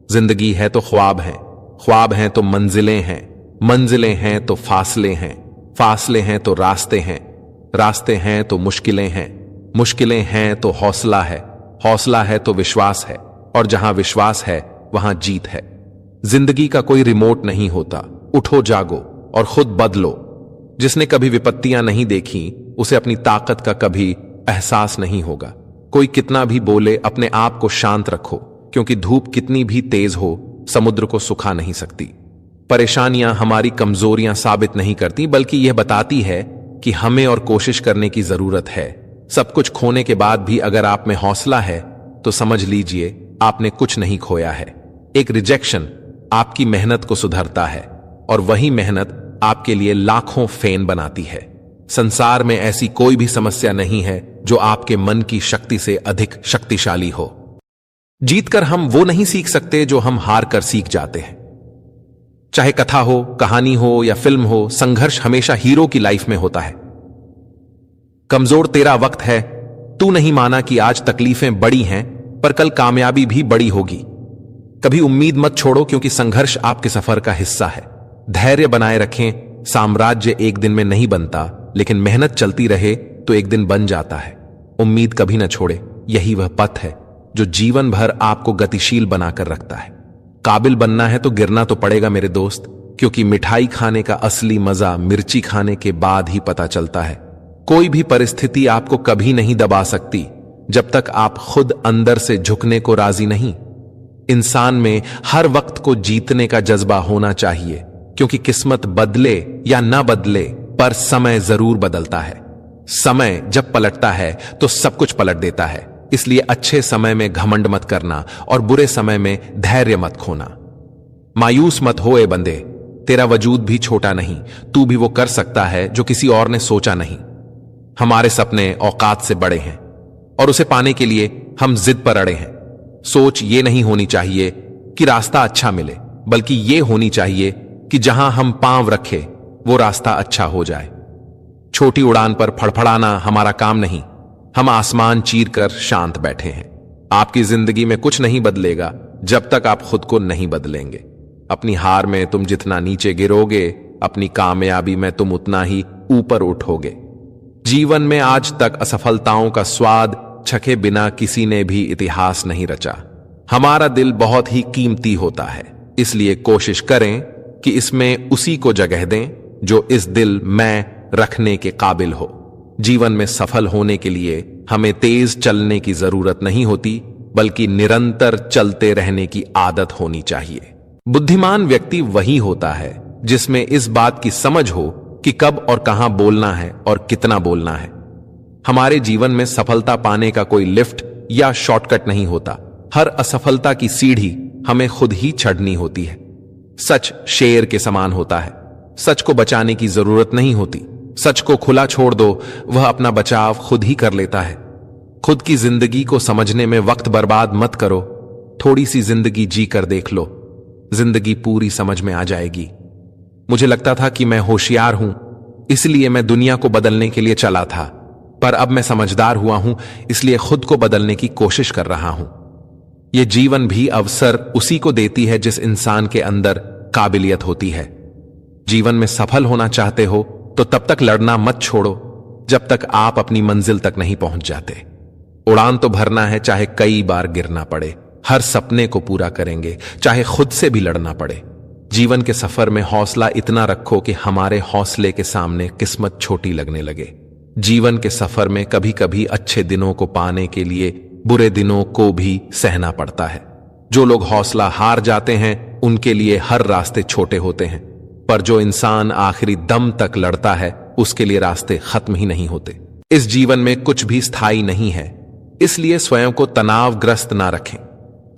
जिंदगी है तो ख्वाब है, ख्वाब हैं तो मंजिलें हैं, मंजिलें हैं तो फासले हैं, फासले हैं तो रास्ते हैं, रास्ते हैं तो मुश्किलें हैं, मुश्किलें हैं तो हौसला है, हौसला है तो विश्वास है, और जहां विश्वास है वहां जीत है। जिंदगी का कोई रिमोट नहीं होता, उठो जागो और खुद बदलो। जिसने कभी विपत्तियां नहीं देखी उसे अपनी ताकत का कभी एहसास नहीं होगा। कोई कितना भी बोले अपने आप को शांत रखो, क्योंकि धूप कितनी भी तेज हो समुद्र को सुखा नहीं सकती। परेशानियां हमारी कमजोरियां साबित नहीं करती, बल्कि यह बताती है कि हमें और कोशिश करने की जरूरत है। सब कुछ खोने के बाद भी अगर आप में हौसला है तो समझ लीजिए आपने कुछ नहीं खोया है। एक रिजेक्शन आपकी मेहनत को सुधरता है और वही मेहनत आपके लिए लाखों फेन बनाती है। संसार में ऐसी कोई भी समस्या नहीं है जो आपके मन की शक्ति से अधिक शक्तिशाली हो। जीतकर हम वो नहीं सीख सकते जो हम हार कर सीख जाते हैं। चाहे कथा हो, कहानी हो या फिल्म हो, संघर्ष हमेशा हीरो की लाइफ में होता है। कमजोर तेरा वक्त है, तू नहीं माना कि आज तकलीफें बड़ी हैं पर कल कामयाबी भी बड़ी होगी। कभी उम्मीद मत छोड़ो, क्योंकि संघर्ष आपके सफर का हिस्सा है। धैर्य बनाए रखें, साम्राज्य एक दिन में नहीं बनता, लेकिन मेहनत चलती रहे तो एक दिन बन जाता है। उम्मीद कभी न छोड़े, यही वह पथ है जो जीवन भर आपको गतिशील बनाकर रखता है। काबिल बनना है तो गिरना तो पड़ेगा मेरे दोस्त, क्योंकि मिठाई खाने का असली मजा मिर्ची खाने के बाद ही पता चलता है। कोई भी परिस्थिति आपको कभी नहीं दबा सकती जब तक आप खुद अंदर से झुकने को राजी नहीं। इंसान में हर वक्त को जीतने का जज्बा होना चाहिए, क्योंकि किस्मत बदले या ना बदले पर समय जरूर बदलता है। समय जब पलटता है तो सब कुछ पलट देता है। इसलिए अच्छे समय में घमंड मत करना और बुरे समय में धैर्य मत खोना। मायूस मत हो ए बंदे, तेरा वजूद भी छोटा नहीं, तू भी वो कर सकता है जो किसी और ने सोचा नहीं। हमारे सपने औकात से बड़े हैं और उसे पाने के लिए हम जिद पर अड़े हैं। सोच ये नहीं होनी चाहिए कि रास्ता अच्छा मिले, बल्कि ये होनी चाहिए कि जहां हम पांव रखे वो रास्ता अच्छा हो जाए। छोटी उड़ान पर फड़फड़ाना हमारा काम नहीं, हम आसमान चीर कर शांत बैठे हैं। आपकी जिंदगी में कुछ नहीं बदलेगा जब तक आप खुद को नहीं बदलेंगे। अपनी हार में तुम जितना नीचे गिरोगे, अपनी कामयाबी में तुम उतना ही ऊपर उठोगे। जीवन में आज तक असफलताओं का स्वाद चखे बिना किसी ने भी इतिहास नहीं रचा। हमारा दिल बहुत ही कीमती होता है, इसलिए कोशिश करें कि इसमें उसी को जगह दें जो इस दिल में रखने के काबिल हो। जीवन में सफल होने के लिए हमें तेज चलने की जरूरत नहीं होती, बल्कि निरंतर चलते रहने की आदत होनी चाहिए। बुद्धिमान व्यक्ति वही होता है जिसमें इस बात की समझ हो कि कब और कहां बोलना है और कितना बोलना है। हमारे जीवन में सफलता पाने का कोई लिफ्ट या शॉर्टकट नहीं होता। हर असफलता की सीढ़ी हमें खुद ही चढ़नी होती है। सच शेर के समान होता है, सच को बचाने की जरूरत नहीं होती। सच को खुला छोड़ दो, वह अपना बचाव खुद ही कर लेता है। खुद की जिंदगी को समझने में वक्त बर्बाद मत करो, थोड़ी सी जिंदगी जी कर देख लो, जिंदगी पूरी समझ में आ जाएगी। मुझे लगता था कि मैं होशियार हूं, इसलिए मैं दुनिया को बदलने के लिए चला था, पर अब मैं समझदार हुआ हूं, इसलिए खुद को बदलने की कोशिश कर रहा हूं। यह जीवन भी अवसर उसी को देती है जिस इंसान के अंदर काबिलियत होती है। जीवन में सफल होना चाहते हो तो तब तक लड़ना मत छोड़ो जब तक आप अपनी मंजिल तक नहीं पहुंच जाते। उड़ान तो भरना है, चाहे कई बार गिरना पड़े। हर सपने को पूरा करेंगे, चाहे खुद से भी लड़ना पड़े। जीवन के सफर में हौसला इतना रखो कि हमारे हौसले के सामने किस्मत छोटी लगने लगे। जीवन के सफर में कभी कभी अच्छे दिनों को पाने के लिए बुरे दिनों को भी सहना पड़ता है। जो लोग हौसला हार जाते हैं उनके लिए हर रास्ते छोटे होते हैं, पर जो इंसान आखिरी दम तक लड़ता है उसके लिए रास्ते खत्म ही नहीं होते। इस जीवन में कुछ भी स्थायी नहीं है, इसलिए स्वयं को तनावग्रस्त ना रखें।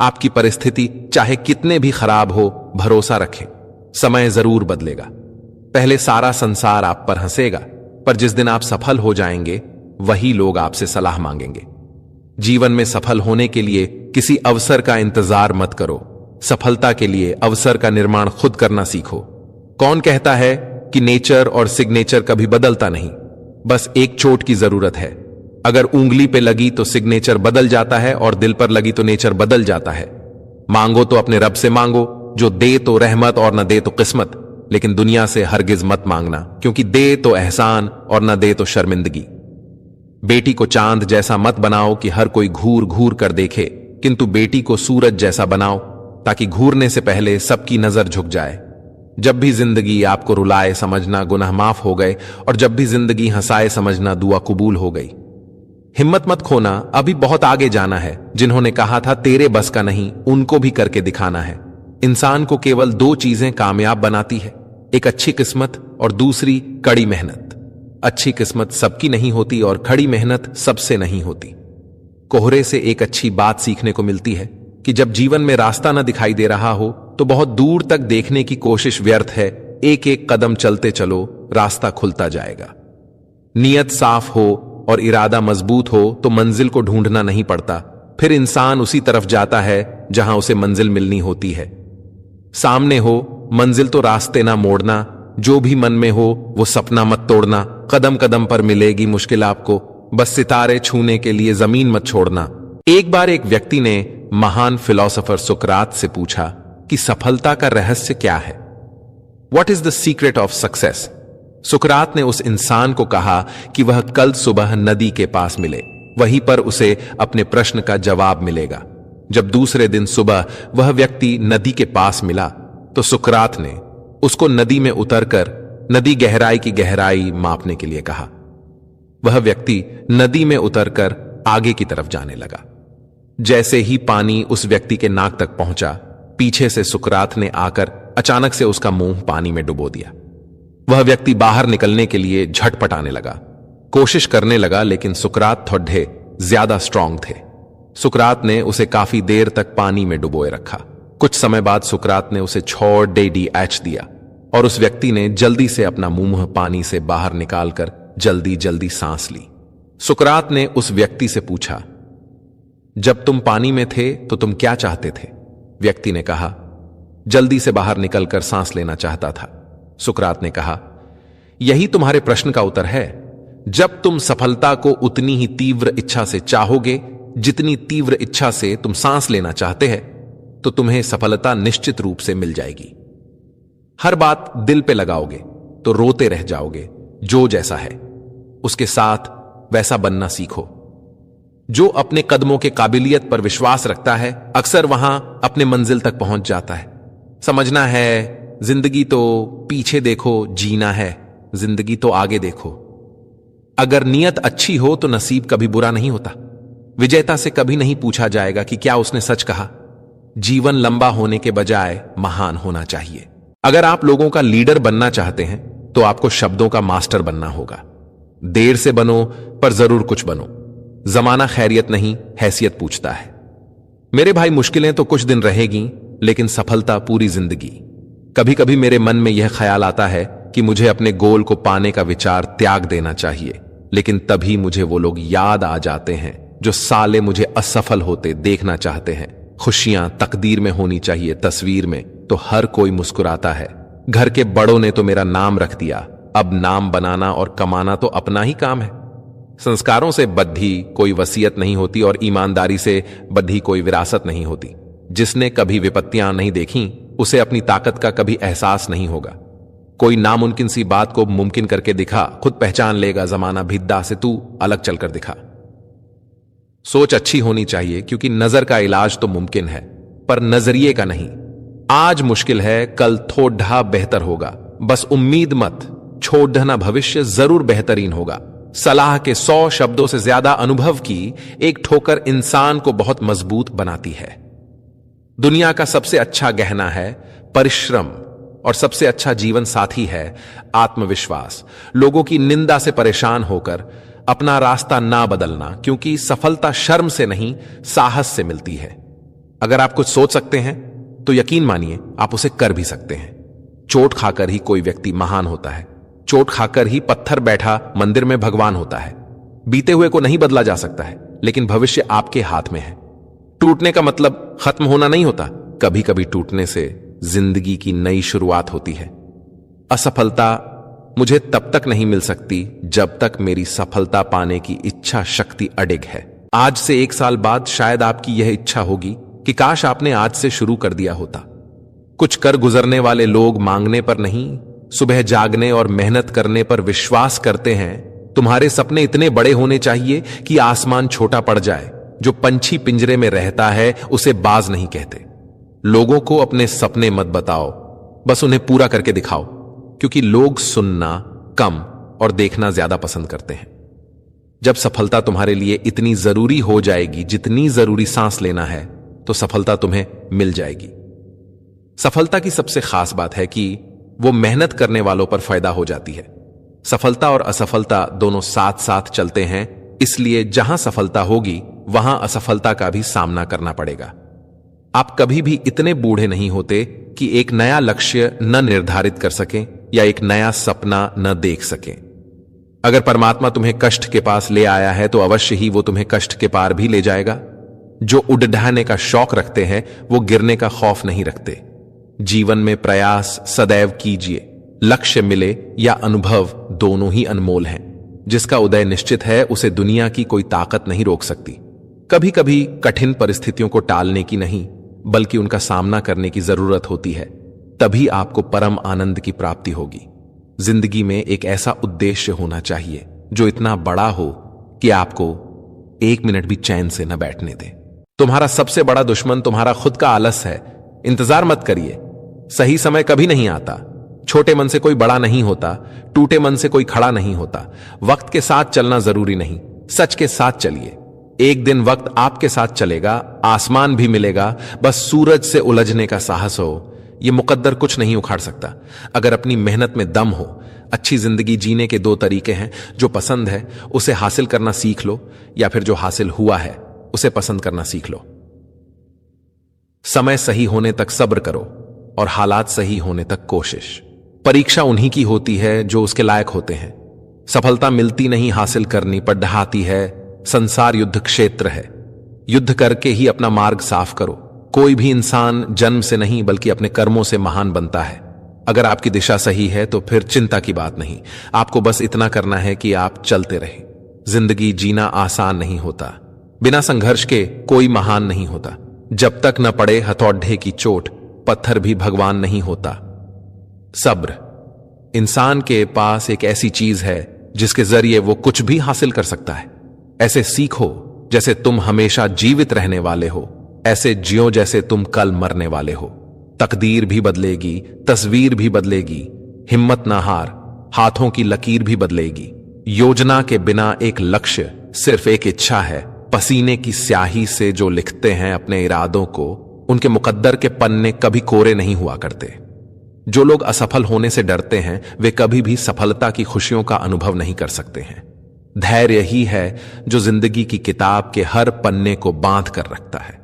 आपकी परिस्थिति चाहे कितने भी खराब हो, भरोसा रखें। समय जरूर बदलेगा। पहले सारा संसार आप पर हंसेगा, पर जिस दिन आप सफल हो जाएंगे वही लोग आपसे सलाह मांगेंगे। जीवन में सफल होने के लिए किसी अवसर का इंतजार मत करो। सफलता के लिए अवसर का निर्माण खुद करना सीखो। कौन कहता है कि नेचर और सिग्नेचर कभी बदलता नहीं? बस एक चोट की जरूरत है। अगर उंगली पे लगी तो सिग्नेचर बदल जाता है और दिल पर लगी तो नेचर बदल जाता है। मांगो तो अपने रब से मांगो, जो दे तो रहमत और न दे तो किस्मत। लेकिन दुनिया से हरगिज मत मांगना, क्योंकि दे तो एहसान और न दे तो शर्मिंदगी। बेटी को चांद जैसा मत बनाओ कि हर कोई घूर घूर कर देखे, किंतु बेटी को सूरज जैसा बनाओ ताकि घूरने से पहले सबकी नजर झुक जाए। जब भी जिंदगी आपको रुलाए समझना गुनाह माफ हो गए, और जब भी जिंदगी हंसाए समझना दुआ कबूल हो गई। हिम्मत मत खोना, अभी बहुत आगे जाना है। जिन्होंने कहा था तेरे बस का नहीं, उनको भी करके दिखाना है। इंसान को केवल दो चीजें कामयाब बनाती है, एक अच्छी किस्मत और दूसरी कड़ी मेहनत। अच्छी किस्मत सबकी नहीं होती और खड़ी मेहनत सबसे नहीं होती। कोहरे से एक अच्छी बात सीखने को मिलती है कि जब जीवन में रास्ता न दिखाई दे रहा हो तो बहुत दूर तक देखने की कोशिश व्यर्थ है। एक एक कदम चलते चलो, रास्ता खुलता जाएगा। नियत साफ हो और इरादा मजबूत हो तो मंजिल को ढूंढना नहीं पड़ता, फिर इंसान उसी तरफ जाता है जहां उसे मंजिल मिलनी होती है। सामने हो मंजिल तो रास्ते ना मोड़ना, जो भी मन में हो वो सपना मत तोड़ना। कदम कदम पर मिलेगी मुश्किल आपको, बस सितारे छूने के लिए जमीन मत छोड़ना। एक बार एक व्यक्ति ने महान फिलोसोफर सुकरात से पूछा कि सफलता का रहस्य क्या है? What is the secret of success? सुकरात ने उस इंसान को कहा कि वह कल सुबह नदी के पास मिले, वहीं पर उसे अपने प्रश्न का जवाब मिलेगा। जब दूसरे दिन सुबह वह व्यक्ति नदी के पास मिला तो सुकरात ने उसको नदी में उतरकर नदी गहराई की गहराई मापने के लिए कहा। वह व्यक्ति नदी में उतरकर आगे की तरफ जाने लगा। जैसे ही पानी उस व्यक्ति के नाक तक पहुंचा, पीछे से सुकरात ने आकर अचानक से उसका मुंह पानी में डुबो दिया। वह व्यक्ति बाहर निकलने के लिए झटपटाने लगा, कोशिश करने लगा, लेकिन सुकरात थोड़े ज्यादा स्ट्रांग थे। सुकरात ने उसे काफी देर तक पानी में डुबोए रखा। कुछ समय बाद सुकरात ने उसे छोड़ DDH दिया और उस व्यक्ति ने जल्दी से अपना मुंह पानी से बाहर निकालकर जल्दी जल्दी सांस ली। सुकरात ने उस व्यक्ति से पूछा, जब तुम पानी में थे तो तुम क्या चाहते थे? व्यक्ति ने कहा, जल्दी से बाहर निकलकर सांस लेना चाहता था। सुकरात ने कहा, यही तुम्हारे प्रश्न का उत्तर है। जब तुम सफलता को उतनी ही तीव्र इच्छा से चाहोगे जितनी तीव्र इच्छा से तुम सांस लेना चाहते हैं, तो तुम्हें सफलता निश्चित रूप से मिल जाएगी। हर बात दिल पे लगाओगे तो रोते रह जाओगे। जो जैसा है उसके साथ वैसा बनना सीखो। जो अपने कदमों के काबिलियत पर विश्वास रखता है अक्सर वहां अपने मंजिल तक पहुंच जाता है। समझना है जिंदगी तो पीछे देखो, जीना है जिंदगी तो आगे देखो। अगर नियत अच्छी हो तो नसीब कभी बुरा नहीं होता। विजेता से कभी नहीं पूछा जाएगा कि क्या उसने सच कहा। जीवन लंबा होने के बजाय महान होना चाहिए। अगर आप लोगों का लीडर बनना चाहते हैं तो आपको शब्दों का मास्टर बनना होगा। देर से बनो पर जरूर कुछ बनो। जमाना खैरियत नहीं, हैसियत पूछता है। मेरे भाई, मुश्किलें तो कुछ दिन रहेगी, लेकिन सफलता पूरी जिंदगी। कभी कभी मेरे मन में यह ख्याल आता है कि मुझे अपने गोल को पाने का विचार त्याग देना चाहिए, लेकिन तभी मुझे वो लोग याद आ जाते हैं जो साले मुझे असफल होते देखना चाहते हैं। खुशियां तकदीर में होनी चाहिए, तस्वीर में तो हर कोई मुस्कुराता है। घर के बड़ों ने तो मेरा नाम रख दिया, अब नाम बनाना और कमाना तो अपना ही काम है। संस्कारों से बद्धी कोई वसीयत नहीं होती और ईमानदारी से बद्धी कोई विरासत नहीं होती। जिसने कभी विपत्तियां नहीं देखी उसे अपनी ताकत का कभी एहसास नहीं होगा। कोई नामुमकिन सी बात को मुमकिन करके दिखा, खुद पहचान लेगा जमाना भिद्दा से, तू अलग चलकर दिखा। सोच अच्छी होनी चाहिए, क्योंकि नजर का इलाज तो मुमकिन है पर नजरिए का नहीं। आज मुश्किल है, कल थोड़ा बेहतर होगा। बस उम्मीद मत छोड़ना, भविष्य जरूर बेहतरीन होगा। सलाह के 100 शब्दों से ज्यादा अनुभव की एक ठोकर इंसान को बहुत मजबूत बनाती है। दुनिया का सबसे अच्छा गहना है परिश्रम और सबसे अच्छा जीवन साथी है आत्मविश्वास। लोगों की निंदा से परेशान होकर अपना रास्ता ना बदलना, क्योंकि सफलता शर्म से नहीं साहस से मिलती है। अगर आप कुछ सोच सकते हैं तो यकीन मानिए आप उसे कर भी सकते हैं। चोट खाकर ही कोई व्यक्ति महान होता है। चोट खाकर ही पत्थर बैठा मंदिर में भगवान होता है। बीते हुए को नहीं बदला जा सकता है, लेकिन भविष्य आपके हाथ में है। टूटने का मतलब खत्म होना नहीं होता। कभी कभी टूटने से जिंदगी की नई शुरुआत होती है। असफलता मुझे तब तक नहीं मिल सकती जब तक मेरी सफलता पाने की इच्छा शक्ति अडिग है। आज से 1 साल बाद शायद आपकी यह इच्छा होगी कि काश आपने आज से शुरू कर दिया होता। कुछ कर गुजरने वाले लोग मांगने पर नहीं, सुबह जागने और मेहनत करने पर विश्वास करते हैं। तुम्हारे सपने इतने बड़े होने चाहिए कि आसमान छोटा पड़ जाए। जो पंछी पिंजरे में रहता है उसे बाज नहीं कहते। लोगों को अपने सपने मत बताओ, बस उन्हें पूरा करके दिखाओ, क्योंकि लोग सुनना कम और देखना ज्यादा पसंद करते हैं। जब सफलता तुम्हारे लिए इतनी जरूरी हो जाएगी जितनी जरूरी सांस लेना है, तो सफलता तुम्हें मिल जाएगी। सफलता की सबसे खास बात है कि वो मेहनत करने वालों पर फायदा हो जाती है। सफलता और असफलता दोनों साथ साथ चलते हैं, इसलिए जहां सफलता होगी वहां असफलता का भी सामना करना पड़ेगा। आप कभी भी इतने बूढ़े नहीं होते कि एक नया लक्ष्य न निर्धारित कर सकें या एक नया सपना न देख सकें। अगर परमात्मा तुम्हें कष्ट के पास ले आया है तो अवश्य ही वो तुम्हें कष्ट के पार भी ले जाएगा। जो उड़ढाने का शौक रखते हैं वो गिरने का खौफ नहीं रखते। जीवन में प्रयास सदैव कीजिए। लक्ष्य मिले या अनुभव दोनों ही अनमोल हैं। जिसका उदय निश्चित है उसे दुनिया की कोई ताकत नहीं रोक सकती। कभी कभी कठिन परिस्थितियों को टालने की नहीं, बल्कि उनका सामना करने की जरूरत होती है। तभी आपको परम आनंद की प्राप्ति होगी। जिंदगी में एक ऐसा उद्देश्य होना चाहिए जो इतना बड़ा हो कि आपको 1 मिनट भी चैन से न बैठने दे। तुम्हारा सबसे बड़ा दुश्मन तुम्हारा खुद का आलस है। इंतजार मत करिए, सही समय कभी नहीं आता। छोटे मन से कोई बड़ा नहीं होता, टूटे मन से कोई खड़ा नहीं होता। वक्त के साथ चलना जरूरी नहीं, सच के साथ चलिए। एक दिन वक्त आपके साथ चलेगा, आसमान भी मिलेगा, बस सूरज से उलझने का साहस हो। यह मुकद्दर कुछ नहीं उखाड़ सकता। अगर अपनी मेहनत में दम हो। अच्छी जिंदगी जीने के 2 तरीके हैं। जो पसंद है उसे हासिल करना सीख लो, या फिर जो हासिल हुआ है उसे पसंद करना सीख लो। समय सही होने तक सब्र करो और हालात सही होने तक कोशिश। परीक्षा उन्हीं की होती है जो उसके लायक होते हैं। सफलता मिलती नहीं हासिल करनी पर ढहाती है। संसार युद्ध क्षेत्र है। युद्ध करके ही अपना मार्ग साफ करो। कोई भी इंसान जन्म से नहीं बल्कि अपने कर्मों से महान बनता है। अगर आपकी दिशा सही है तो फिर चिंता की बात नहीं। आपको बस इतना करना है कि आप चलते रहें। जिंदगी जीना आसान नहीं होता। बिना संघर्ष के कोई महान नहीं होता। जब तक न पड़े हथौड़े की चोट, पत्थर भी भगवान नहीं होता। सब्र इंसान के पास एक ऐसी चीज है जिसके जरिए वो कुछ भी हासिल कर सकता है। ऐसे सीखो जैसे तुम हमेशा जीवित रहने वाले हो। ऐसे जियो जैसे तुम कल मरने वाले हो। तकदीर भी बदलेगी, तस्वीर भी बदलेगी। हिम्मत ना हार, हाथों की लकीर भी बदलेगी। योजना के बिना एक लक्ष्य, सिर्फ एक इच्छा है। पसीने की स्याही से जो लिखते हैं अपने इरादों को, उनके मुकद्दर के पन्ने कभी कोरे नहीं हुआ करते। जो लोग असफल होने से डरते हैं वे कभी भी सफलता की खुशियों का अनुभव नहीं कर सकते हैं। धैर्य ही है जो जिंदगी की किताब के हर पन्ने को बांध कर रखता है।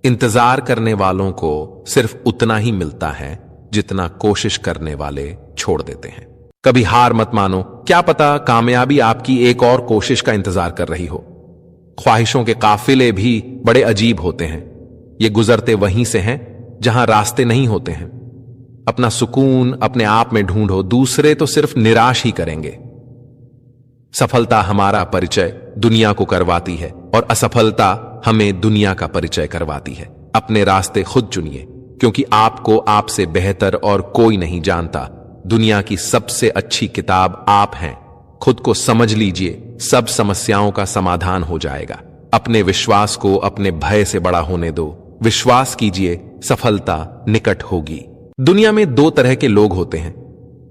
इंतजार करने वालों को सिर्फ उतना ही मिलता है जितना कोशिश करने वाले छोड़ देते हैं। कभी हार मत मानो, क्या पता कामयाबी आपकी एक और कोशिश का इंतजार कर रही हो। ख्वाहिशों के काफिले भी बड़े अजीब होते हैं। ये गुजरते वहीं से हैं जहां रास्ते नहीं होते हैं। अपना सुकून अपने आप में ढूंढो, दूसरे तो सिर्फ निराश ही करेंगे। सफलता हमारा परिचय दुनिया को करवाती है और असफलता हमें दुनिया का परिचय करवाती है। अपने रास्ते खुद चुनिए, क्योंकि आपको आपसे बेहतर और कोई नहीं जानता। दुनिया की सबसे अच्छी किताब आप हैं। खुद को समझ लीजिए, सब समस्याओं का समाधान हो जाएगा। अपने विश्वास को अपने भय से बड़ा होने दो। विश्वास कीजिए, सफलता निकट होगी। दुनिया में 2 तरह के लोग होते हैं।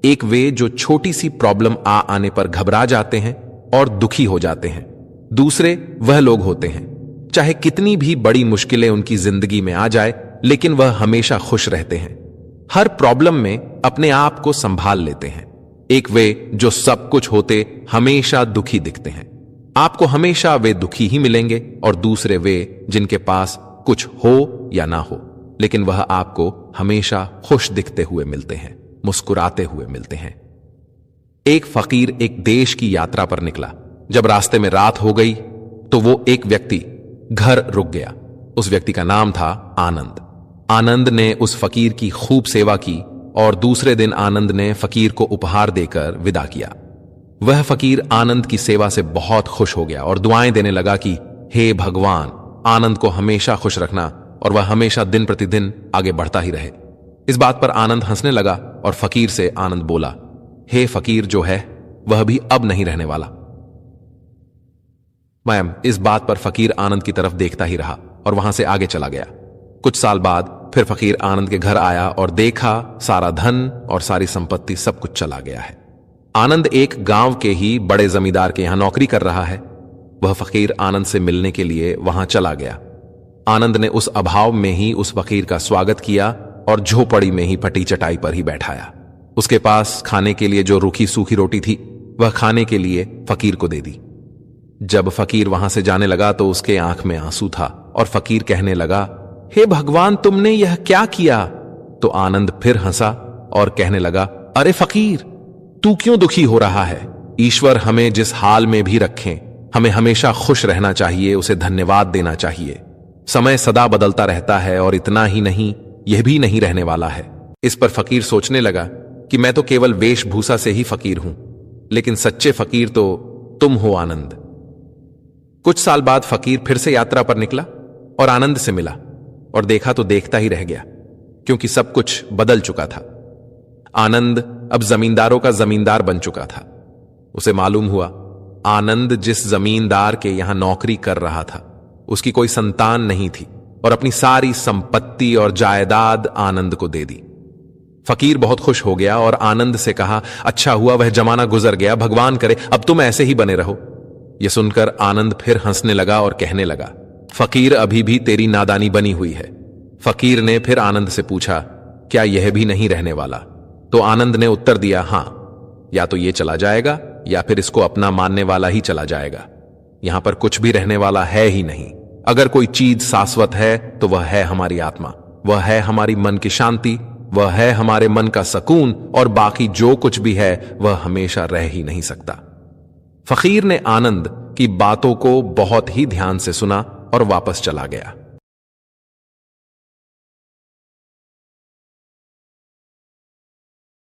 एक वे जो छोटी सी प्रॉब्लम आने पर घबरा जाते हैं और दुखी हो जाते हैं। दूसरे वह लोग होते हैं चाहे कितनी भी बड़ी मुश्किलें उनकी जिंदगी में आ जाए, लेकिन वह हमेशा खुश रहते हैं। हर प्रॉब्लम में अपने आप को संभाल लेते हैं। एक वे जो सब कुछ होते हमेशा दुखी दिखते हैं। आपको हमेशा वे दुखी ही मिलेंगे, और दूसरे वे जिनके पास कुछ हो या ना हो, लेकिन वह आपको हमेशा खुश दिखते हुए मिलते हैं। मुस्कुराते हुए मिलते हैं। एक फकीर एक देश की यात्रा पर निकला। जब रास्ते में रात हो गई तो वो एक व्यक्ति घर रुक गया। उस व्यक्ति का नाम था आनंद। आनंद ने उस फकीर की खूब सेवा की और दूसरे दिन आनंद ने फकीर को उपहार देकर विदा किया। वह फकीर आनंद की सेवा से बहुत खुश हो गया और दुआएं देने लगा कि हे भगवान, आनंद को हमेशा खुश रखना और वह हमेशा दिन प्रतिदिन आगे बढ़ता ही रहे। इस बात पर आनंद हंसने लगा और फकीर से आनंद बोला, हे फकीर जो है वह भी अब नहीं रहने वाला। मैम, इस बात पर फकीर आनंद की तरफ देखता ही रहा और वहां से आगे चला गया। कुछ साल बाद फिर फकीर आनंद के घर आया और देखा सारा धन और सारी संपत्ति सब कुछ चला गया है। आनंद एक गांव के ही बड़े जमींदार के यहां नौकरी कर रहा है। वह फकीर आनंद से मिलने के लिए वहां चला गया। आनंद ने उस अभाव में ही उस फकीर का स्वागत किया और झोपड़ी में ही फटी चटाई पर ही बैठाया। उसके पास खाने के लिए जो रूखी सूखी रोटी थी वह खाने के लिए फकीर को दे दी। जब फकीर वहां से जाने लगा तो उसके आंख में आंसू था और फकीर कहने लगा, हे भगवान, तुमने यह क्या किया? तो आनंद फिर हंसा और कहने लगा, अरे फकीर, तू क्यों दुखी हो रहा है? ईश्वर हमें जिस हाल में भी रखें, हमें हमेशा खुश रहना चाहिए, उसे धन्यवाद देना चाहिए। समय सदा बदलता रहता है और इतना ही नहीं, यह भी नहीं रहने वाला है। इस पर फकीर सोचने लगा कि मैं तो केवल वेशभूषा से ही फकीर हूं, लेकिन सच्चे फकीर तो तुम हो आनंद। कुछ साल बाद फकीर फिर से यात्रा पर निकला और आनंद से मिला और देखा तो देखता ही रह गया, क्योंकि सब कुछ बदल चुका था। आनंद अब जमींदारों का जमींदार बन चुका था। उसे मालूम हुआ आनंद जिस जमींदार के यहां नौकरी कर रहा था उसकी कोई संतान नहीं थी और अपनी सारी संपत्ति और जायदाद आनंद को दे दी। फकीर बहुत खुश हो गया और आनंद से कहा, अच्छा हुआ वह जमाना गुजर गया, भगवान करे अब तुम ऐसे ही बने रहो। यह सुनकर आनंद फिर हंसने लगा और कहने लगा, फकीर अभी भी तेरी नादानी बनी हुई है। फकीर ने फिर आनंद से पूछा, क्या यह भी नहीं रहने वाला? तो आनंद ने उत्तर दिया, हां, या तो यह चला जाएगा या फिर इसको अपना मानने वाला ही चला जाएगा। यहां पर कुछ भी रहने वाला है ही नहीं। अगर कोई चीज शाश्वत है तो वह है हमारी आत्मा, वह है हमारी मन की शांति, वह है हमारे मन का सुकून, और बाकी जो कुछ भी है वह हमेशा रह ही नहीं सकता। फकीर ने आनंद की बातों को बहुत ही ध्यान से सुना और वापस चला गया।